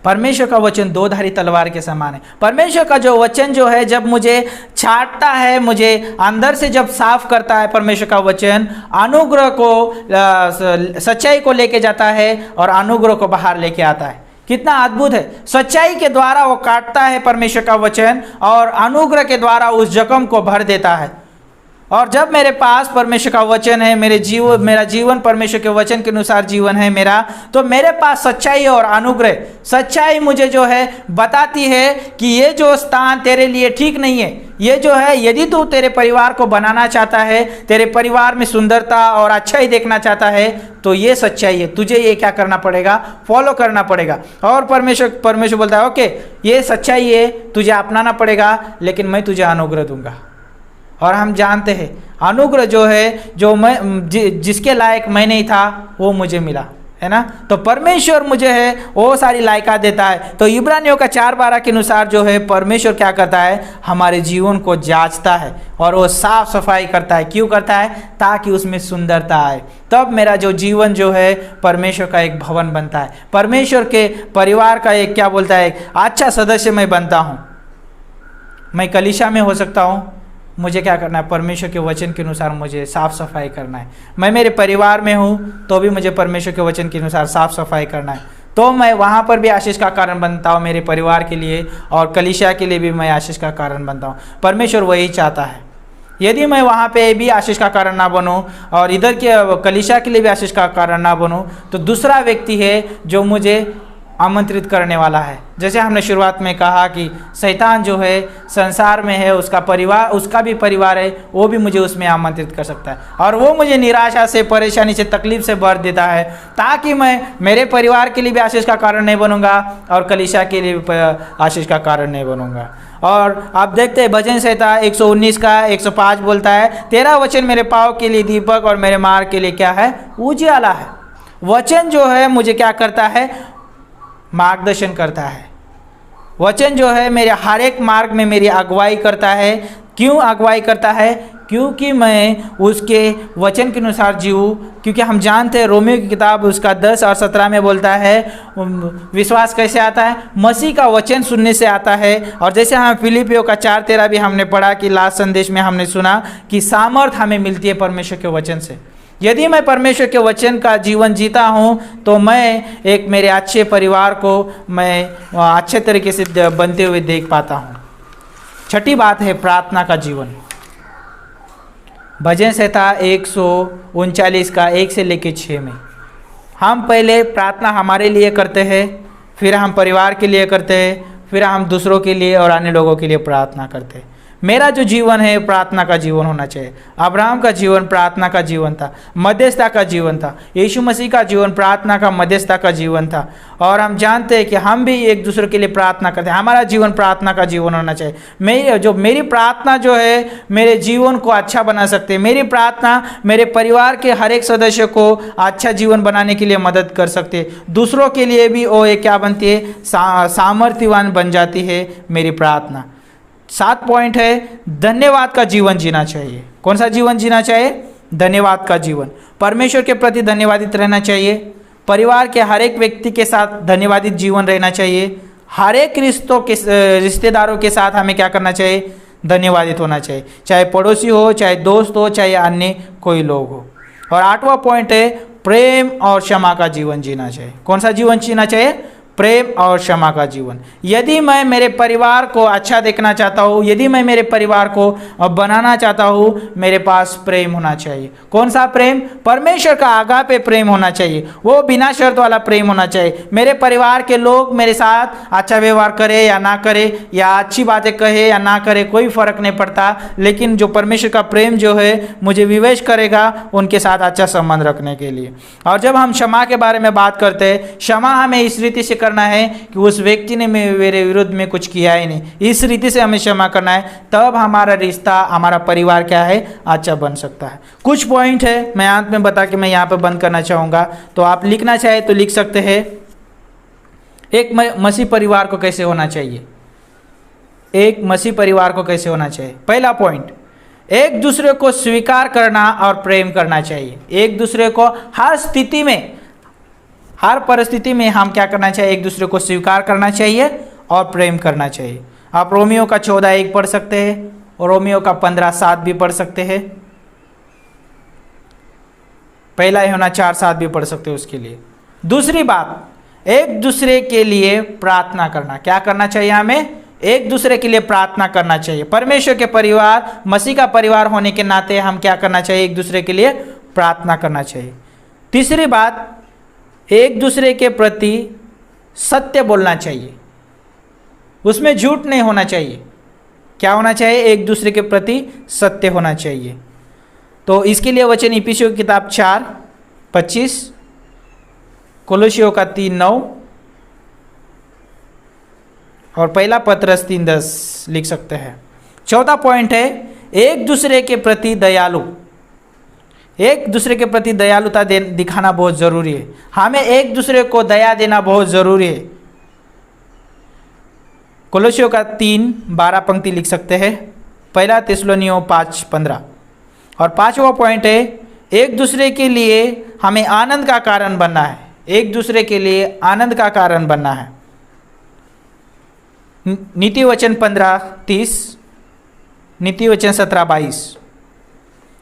परमेश्वर का वचन दोधारी तलवार के समान है। परमेश्वर का जो वचन जो है, जब मुझे छांटता है, मुझे अंदर से जब साफ करता है, परमेश्वर का वचन अनुग्रह को, सच्चाई को लेके जाता है और अनुग्रह को बाहर लेके आता है। कितना अद्भुत है! सच्चाई के द्वारा वो काटता है परमेश्वर का वचन और अनुग्रह के द्वारा उस जख्म को भर देता है। और जब मेरे पास परमेश्वर का वचन है, मेरा जीवन परमेश्वर के वचन के अनुसार जीवन है मेरा, तो मेरे पास सच्चाई और अनुग्रह। सच्चाई मुझे जो है बताती है कि ये जो स्थान तेरे लिए ठीक नहीं है। ये जो है, यदि तू तेरे परिवार को बनाना चाहता है, तेरे परिवार में सुंदरता और अच्छाई देखना चाहता है, तो ये सच्चाई है, तुझे ये क्या करना पड़ेगा? फॉलो करना पड़ेगा। और परमेश्वर बोलता है, ओके ये सच्चाई है, तुझे अपनाना पड़ेगा, लेकिन मैं तुझे अनुग्रह दूंगा। और हम जानते हैं अनुग्रह जो है, जो जिसके लायक मैं नहीं था वो मुझे मिला, है ना। तो परमेश्वर मुझे है वो सारी लायकात देता है। तो इब्रानियों का 4:12 के अनुसार जो है परमेश्वर क्या करता है? हमारे जीवन को जांचता है और वो साफ सफाई करता है। क्यों करता है? ताकि उसमें सुंदरता आए। तब मेरा जो जीवन जो है परमेश्वर का एक भवन बनता है, परमेश्वर के परिवार का एक क्या बोलता है, एक अच्छा सदस्य मैं बनता हूँ। मैं कलीसिया में हो सकता हूँ, मुझे क्या करना है? परमेश्वर के वचन के अनुसार मुझे साफ़ सफाई करना है। मैं मेरे परिवार में हूँ तो भी मुझे परमेश्वर के वचन के अनुसार साफ़ सफाई करना है, तो मैं वहाँ पर भी आशीष का कारण बनता हूँ मेरे परिवार के लिए, और कलीसिया के लिए भी मैं आशीष का कारण बनता हूँ। परमेश्वर वही चाहता है। यदि मैं वहाँ पे भी आशीष का कारण ना बनूँ और इधर के कलीसिया के लिए भी आशीष का कारण ना बनूँ, तो दूसरा व्यक्ति है जो मुझे आमंत्रित करने वाला है। जैसे हमने शुरुआत में कहा कि शैतान जो है संसार में है, उसका परिवार, उसका भी परिवार है, वो भी मुझे उसमें आमंत्रित कर सकता है और वो मुझे निराशा से, परेशानी से, तकलीफ से भर देता है, ताकि मैं मेरे परिवार के लिए भी आशीष का कारण नहीं बनूंगा और कलीसिया के लिए भी आशीष का कारण नहीं बनूंगा। और आप देखते हैं भजन संहिता 119 का 105 बोलता है, तेरा वचन मेरे पाँव के लिए दीपक और मेरे मार्ग के लिए क्या है? उजियाला है। वचन जो है मुझे क्या करता है? मार्गदर्शन करता है। वचन जो है मेरे हर एक मार्ग में मेरी अगुवाई करता है। क्यों अगुवाई करता है? क्योंकि मैं उसके वचन के अनुसार जीऊँ। क्योंकि हम जानते हैं रोमियो की किताब उसका 10 और 17 में बोलता है विश्वास कैसे आता है? मसीह का वचन सुनने से आता है। और जैसे हम फिलिपियों का 4:13 भी हमने पढ़ा कि लास्ट संदेश में हमने सुना कि सामर्थ हमें मिलती है परमेश्वर के वचन से। यदि मैं परमेश्वर के वचन का जीवन जीता हूँ तो मैं एक मेरे अच्छे परिवार को मैं अच्छे तरीके से बनते हुए देख पाता हूँ। छठी बात है प्रार्थना का जीवन। भजन संहिता 139 का 1 से लेकर 6 में हम पहले प्रार्थना हमारे लिए करते हैं, फिर हम परिवार के लिए करते हैं, फिर हम दूसरों के लिए और अन्य लोगों के लिए प्रार्थना करते हैं। मेरा जो जीवन है प्रार्थना का जीवन होना चाहिए। अब्राहम का जीवन प्रार्थना का जीवन था, मध्यस्थता का जीवन था। यीशु मसीह का जीवन प्रार्थना का, मध्यस्थता का जीवन था। और हम जानते हैं कि हम भी एक दूसरे के लिए प्रार्थना करते हैं। हमारा जीवन प्रार्थना का जीवन होना चाहिए। मेरी प्रार्थना जो है मेरे जीवन को अच्छा बना सकते हैं। मेरी प्रार्थना मेरे परिवार के हर एक सदस्य को अच्छा जीवन बनाने के लिए मदद कर सकते हैं। दूसरों के लिए भी वो एक क्या बनती है? सामर्थ्यवान बन जाती है मेरी प्रार्थना। 7 पॉइंट है, धन्यवाद का जीवन जीना चाहिए। कौन सा जीवन जीना चाहिए? धन्यवाद का जीवन। परमेश्वर के प्रति धन्यवादित रहना चाहिए। परिवार के हर एक व्यक्ति के साथ धन्यवादित जीवन रहना चाहिए। हर एक रिश्तेदारों के साथ हमें क्या करना चाहिए? धन्यवादित होना चाहिए, चाहे पड़ोसी हो, चाहे दोस्त हो, चाहे अन्य कोई लोग हो। और 8वां पॉइंट है, प्रेम और क्षमा का जीवन जीना चाहिए। कौन सा जीवन जीना चाहिए? प्रेम और क्षमा का जीवन। यदि मैं मेरे परिवार को अच्छा देखना चाहता हूँ, यदि मैं मेरे परिवार को बनाना चाहता हूँ, मेरे पास प्रेम होना चाहिए। कौन सा प्रेम? परमेश्वर का आगापे प्रेम होना चाहिए, वो बिना शर्त वाला प्रेम होना चाहिए। मेरे परिवार के लोग मेरे साथ अच्छा व्यवहार करे या ना करे, या अच्छी बातें कहे या ना करे, कोई फर्क नहीं पड़ता, लेकिन जो परमेश्वर का प्रेम जो है मुझे विवेश करेगा उनके साथ अच्छा संबंध रखने के लिए। और जब हम क्षमा के बारे में बात करते हैं, क्षमा हमें इस रीति से करना है कि उस व्यक्ति ने मेरे विरुद्ध में कुछ किया ही नहीं, इस रीति से हमें क्षमा करना है, तब हमारा रिश्ता, हमारा परिवार क्या है, अच्छा बन सकता है। कुछ पॉइंट है मैं अंत में बता के मैं यहाँ पे बंद करना चाहूँगा, तो आप लिखना चाहे तो लिख सकते हैं। एक मसीह परिवार को कैसे होना चाहिए, एक मसीह परिवार को कैसे होना चाहिए। पहला पॉइंट, एक दूसरे को स्वीकार करना और प्रेम करना चाहिए। एक दूसरे को हर स्थिति में, हर परिस्थिति में हम क्या करना चाहिए, एक दूसरे को स्वीकार करना चाहिए और प्रेम करना चाहिए। आप रोमियो का 14:1 पढ़ सकते हैं और रोमियो का 15:7 भी पढ़ सकते हैं। पहला यूहन्ना 4:7 भी पढ़ सकते हैं उसके लिए। दूसरी बात, एक दूसरे के लिए प्रार्थना करना। क्या करना चाहिए हमें? एक दूसरे के लिए प्रार्थना करना चाहिए। परमेश्वर के परिवार, मसीह का परिवार होने के नाते हम क्या करना चाहिए, एक दूसरे के लिए प्रार्थना करना चाहिए। तीसरी बात, एक दूसरे के प्रति सत्य बोलना चाहिए, उसमें झूठ नहीं होना चाहिए। क्या होना चाहिए? एक दूसरे के प्रति सत्य होना चाहिए। तो इसके लिए वचन इफिसियों की किताब 4:25, कोलोसियों का 3:9 और पहला पत्रस 3:10 लिख सकते हैं। चौथा पॉइंट है, एक दूसरे के प्रति दयालु। एक दूसरे के प्रति दयालुता दिखाना बहुत ज़रूरी है। हमें एक दूसरे को दया देना बहुत ज़रूरी है। कोलोसियों का 3:12 पंक्ति लिख सकते हैं, पहला थिस्सलुनीयों 5:15। और पांचवा पॉइंट है, एक दूसरे के लिए हमें आनंद का कारण बनना है। एक दूसरे के लिए आनंद का कारण बनना है। नीति वचन 15:30, नीति वचन 17:22।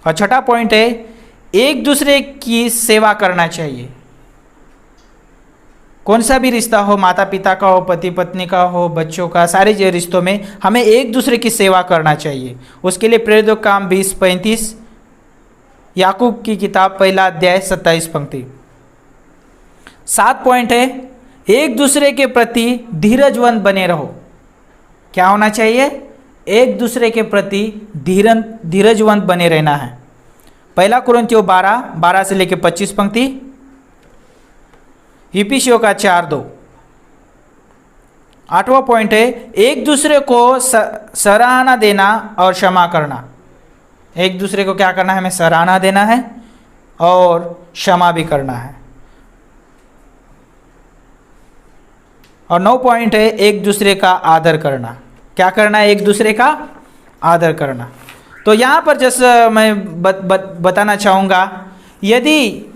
और छठा पॉइंट है, एक दूसरे की सेवा करना चाहिए। कौन सा भी रिश्ता हो, माता पिता का हो, पति पत्नी का हो, बच्चों का, सारे जो रिश्तों में हमें एक दूसरे की सेवा करना चाहिए। उसके लिए प्रेरितों का काम 20:35, याकूब की किताब 1 अध्याय 27 पंक्ति। 7 पॉइंट है, एक दूसरे के प्रति धीरजवंत बने रहो। क्या होना चाहिए? एक दूसरे के प्रति धीरजवंत बने रहना है। 1 कुरिन्थियों 12:12 से लेकर 25 पंक्ति, इफिसियों का 4:2। 8वां पॉइंट है, एक दूसरे को सराहना देना और क्षमा करना। एक दूसरे को क्या करना है? हमें सराहना देना है और क्षमा भी करना है। और 9 पॉइंट है, एक दूसरे का आदर करना। क्या करना है? एक दूसरे का आदर करना। तो यहाँ पर जैसा मैं बताना चाहूँगा, यदि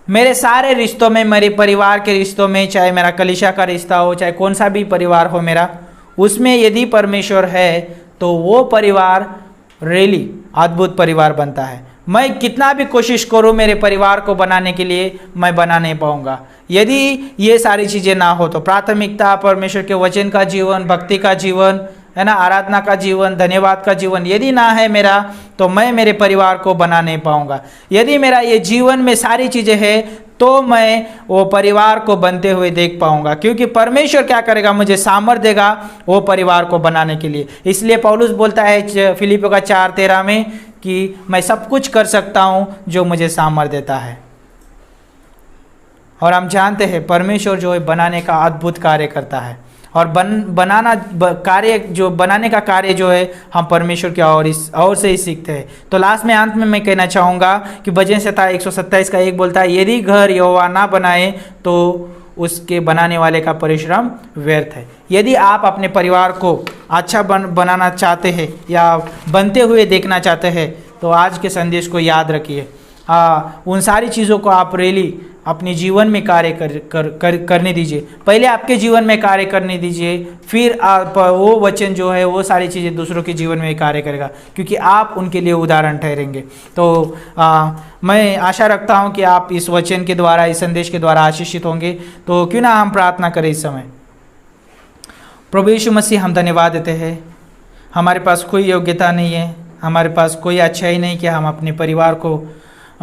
मेरे सारे रिश्तों में, मेरे परिवार के रिश्तों में, चाहे मेरा कलीसिया का रिश्ता हो, चाहे कौन सा भी परिवार हो मेरा, उसमें यदि परमेश्वर है तो वो परिवार रियली अद्भुत परिवार बनता है। मैं कितना भी कोशिश करूं मेरे परिवार को बनाने के लिए, मैं बना नहीं पाऊंगा यदि ये सारी चीज़ें ना हो। तो प्राथमिकता परमेश्वर के वचन का जीवन, भक्ति का जीवन, है ना, आराधना का जीवन, धन्यवाद का जीवन यदि ना है मेरा, तो मैं मेरे परिवार को बना नहीं पाऊंगा। यदि मेरा ये जीवन में सारी चीज़ें हैं तो मैं वो परिवार को बनते हुए देख पाऊंगा, क्योंकि परमेश्वर क्या करेगा? मुझे सामर्थ्य देगा वो परिवार को बनाने के लिए। इसलिए पौलुस बोलता है फिलिपियों का 4:13 में कि मैं सब कुछ कर सकता हूँ जो मुझे सामर्थ्य देता है। और हम जानते हैं परमेश्वर जो है बनाने का अद्भुत कार्य करता है, और बनाने का कार्य जो है हम परमेश्वर की और से ही सीखते हैं। तो लास्ट में, अंत में मैं कहना चाहूँगा कि भजन संहिता 127 का 1 बोलता है, यदि घर यहोवा ना बनाए तो उसके बनाने वाले का परिश्रम व्यर्थ है। यदि आप अपने परिवार को अच्छा बनाना चाहते हैं या बनते हुए देखना चाहते हैं, तो आज के संदेश को याद रखिए। उन सारी चीज़ों को आप रियली अपने जीवन में कार्य करने दीजिए। पहले आपके जीवन में कार्य करने दीजिए, फिर आप वो वचन जो है वो सारी चीज़ें दूसरों के जीवन में कार्य करेगा, क्योंकि आप उनके लिए उदाहरण ठहरेंगे। तो मैं आशा रखता हूँ कि आप इस वचन के द्वारा, इस संदेश के द्वारा आशीषित होंगे। तो क्यों ना हम प्रार्थना करें इस समय। प्रभु यीशु मसीह, हम धन्यवाद देते हैं। हमारे पास कोई योग्यता नहीं है, हमारे पास कोई अच्छाई नहीं कि हम अपने परिवार को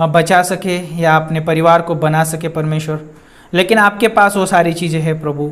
बचा सके या अपने परिवार को बना सके परमेश्वर, लेकिन आपके पास वो सारी चीज़ें हैं प्रभु।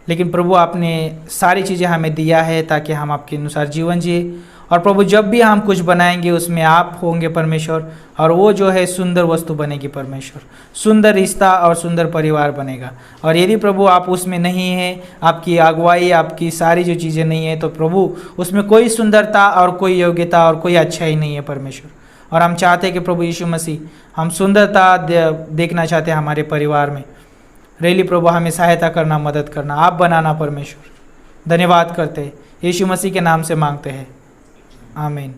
लेकिन प्रभु आपने सारी चीज़ें हमें दिया है ताकि हम आपके अनुसार जीवन जिए। और प्रभु जब भी हम कुछ बनाएंगे उसमें आप होंगे परमेश्वर, और वो जो है सुंदर वस्तु बनेगी परमेश्वर, सुंदर रिश्ता और सुंदर परिवार बनेगा। और यदि प्रभु आप उसमें नहीं हैं, आपकी अगुवाई, आपकी सारी जो चीज़ें नहीं है, तो प्रभु उसमें कोई सुंदरता और कोई योग्यता और कोई अच्छाई नहीं है परमेश्वर। और हम चाहते हैं कि प्रभु यीशु मसीह, हम सुंदरता देखना चाहते हैं हमारे परिवार में। रेली प्रभु हमें सहायता करना, मदद करना, आप बनाना परमेश्वर। धन्यवाद करते हैं, यीशु मसीह के नाम से मांगते हैं, आमीन।